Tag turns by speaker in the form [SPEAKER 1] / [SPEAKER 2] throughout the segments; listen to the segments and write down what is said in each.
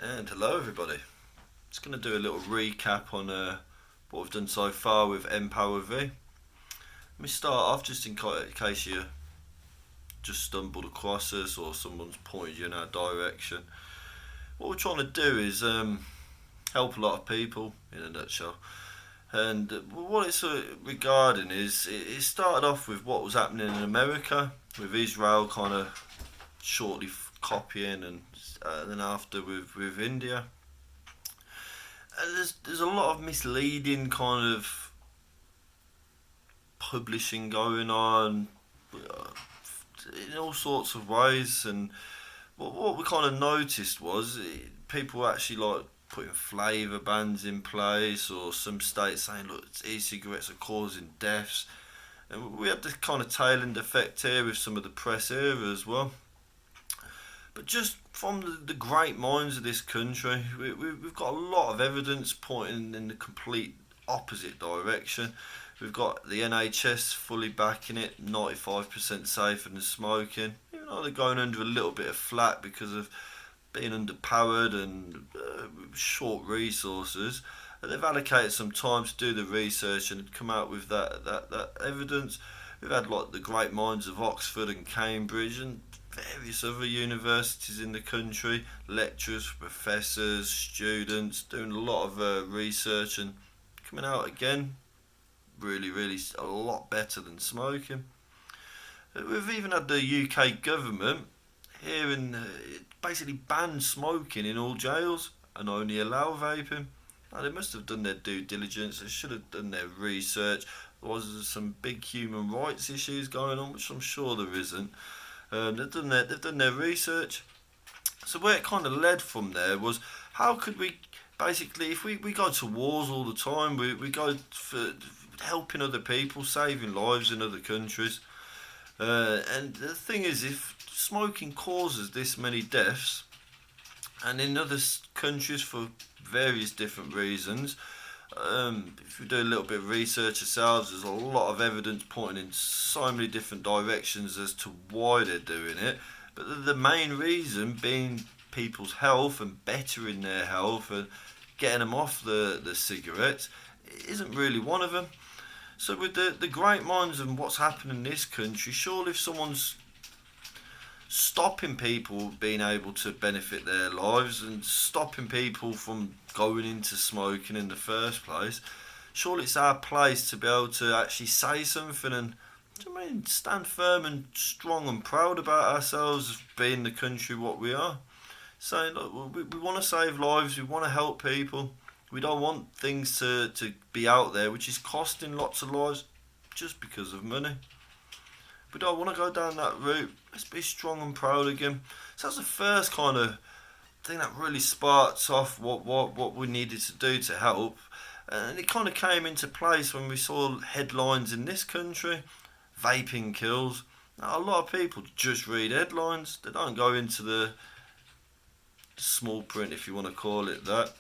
[SPEAKER 1] And hello, everybody. Just going to do a little recap on what we've done so far with Empower V. Let me start off just in case you just stumbled across us or someone's pointed you in our direction. What we're trying to do is help a lot of people, in a nutshell. And what it's regarding is it started off with what was happening in America, with Israel kind of shortly copying, and then after with India. There's a lot of misleading kind of publishing going on in all sorts of ways, and what we kind of noticed was people actually like putting flavour bans in place, or some states saying, look, e-cigarettes are causing deaths, and we had this kind of tail end effect here with some of the press here as well. But just from the great minds of this country, we've got a lot of evidence pointing in the complete opposite direction. We've got the NHS fully backing it, 95% safer than smoking, even though they're going under a little bit of flack because of being underpowered and short resources. They've allocated some time to do the research and come out with that evidence. We've had like the great minds of Oxford and Cambridge and various other universities in the country, lecturers, professors, students, doing a lot of research and coming out again really a lot better than smoking. We've even had the UK government here and basically banned smoking in all jails and only allow vaping. Now, they must have done their due diligence, they should have done their research. There was some big human rights issues going on, which I'm sure there isn't. They've done their research. So where it kind of led from there was, how could we basically, if we go to wars all the time, we go for helping other people, saving lives in other countries. And the thing is, if smoking causes this many deaths, and in other countries for various different reasons, if we do a little bit of research ourselves, there's a lot of evidence pointing in so many different directions as to why they're doing it. But the main reason being people's health and bettering their health and getting them off the cigarettes isn't really one of them. So with the great minds and what's happening in this country, surely if someone's stopping people being able to benefit their lives and stopping people from going into smoking in the first place, surely it's our place to be able to actually say something and, stand firm and strong and proud about ourselves as being the country what we are. Saying, look, we want to save lives, we want to help people, we don't want things to be out there which is costing lots of lives just because of money. We don't want to go down that route. Let's be strong and proud again. So that's the first kind of thing that really sparked off what we needed to do to help. And it kind of came into place when we saw headlines in this country, vaping kills. Now, a lot of people just read headlines. They don't go into the small print, if you want to call it that.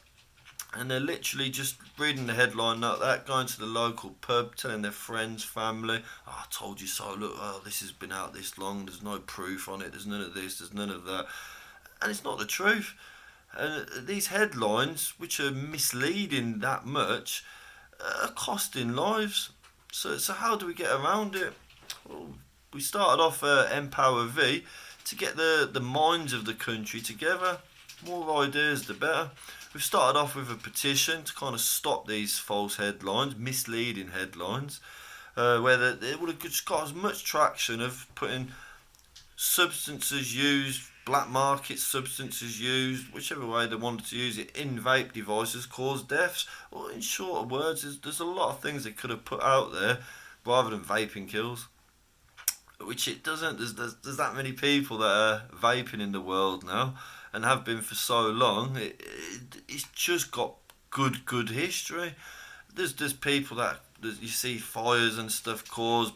[SPEAKER 1] And they're literally just reading the headline like that, going to the local pub, telling their friends, family, oh, I told you so, look, oh, this has been out this long, there's no proof on it, there's none of this, there's none of that. And it's not the truth. And these headlines, which are misleading that much, are costing lives. So how do we get around it? Well, we started off Empower V to get the minds of the country together. More ideas, the better. We've started off with a petition to kind of stop these false headlines, misleading headlines, where they would have just got as much traction of putting substances used, black market substances used, whichever way they wanted to use it, in vape devices cause deaths. Or in shorter words, there's a lot of things they could have put out there rather than vaping kills. Which it doesn't. There's that many people that are vaping in the world now and have been for so long. It's just got good history. There's people that you see fires and stuff caused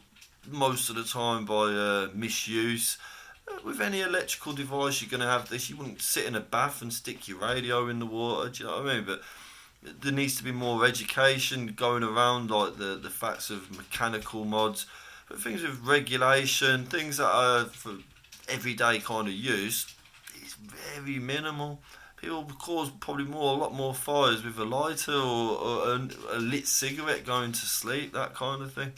[SPEAKER 1] most of the time by misuse. With any electrical device, you're going to have this. You wouldn't sit in a bath and stick your radio in the water. Do you know what I mean? But there needs to be more education going around, like the facts of mechanical mods, but things with regulation, things that are for everyday kind of use, is very minimal. People cause probably a lot more fires with a lighter or a lit cigarette going to sleep, that kind of thing.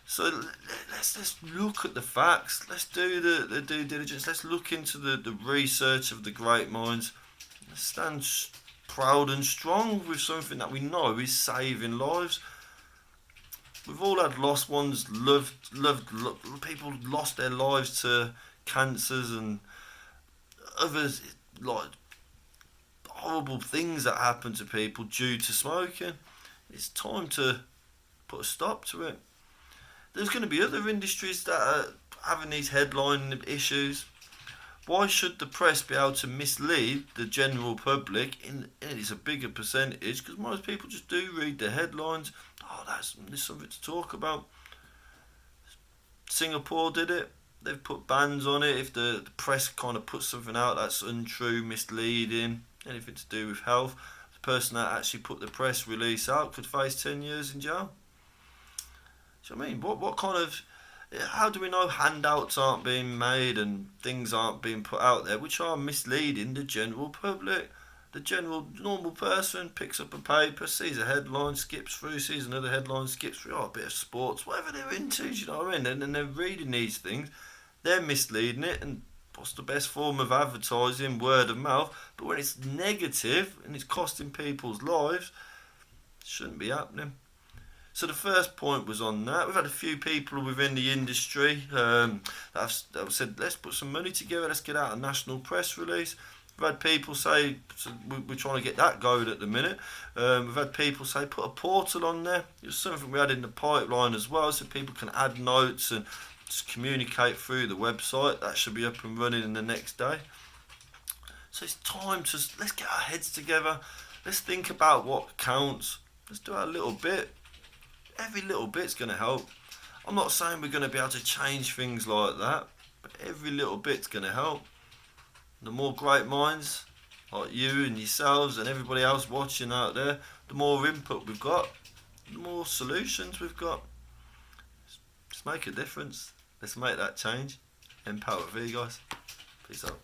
[SPEAKER 1] So let's look at the facts. Let's do the due diligence. Let's look into the research of the great minds. Let's stand proud and strong with something that we know is saving lives. We've all had lost ones, people lost their lives to cancers and others, like horrible things that happen to people due to smoking. It's time to put a stop to it. There's going to be other industries that are having these headline issues. Why should the press be able to mislead the general public? And it's a bigger percentage because most people just do read the headlines. Oh, there's something to talk about. Singapore did it. They've put bans on it if the press kind of puts something out that's untrue, misleading, anything to do with health. The person that actually put the press release out could face 10 years in jail. Do you know what I mean? What kind of... How do we know handouts aren't being made and things aren't being put out there which are misleading the general public? The general normal person picks up a paper, sees a headline, skips through, sees another headline, skips through, a bit of sports, whatever they're into, do you know what I mean? And they're reading these things, they're misleading it, and what's the best form of advertising? Word of mouth. But when it's negative and it's costing people's lives, it shouldn't be happening. So the first point was on that. We've had a few people within the industry that have said, let's put some money together, let's get out a national press release. We've had people say, so we're trying to get that going at the minute. We've had people say, put a portal on there. It was something we had in the pipeline as well, so people can add notes and just communicate through the website. That should be up and running in the next day. So it's time to, let's get our heads together. Let's think about what counts. Let's do our little bit. Every little bit's going to help. I'm not saying we're going to be able to change things like that, but every little bit's going to help. The more great minds like you and yourselves and everybody else watching out there, the more input we've got, the more solutions we've got. Just make a difference. Let's make that change. Empower V, guys. Peace out.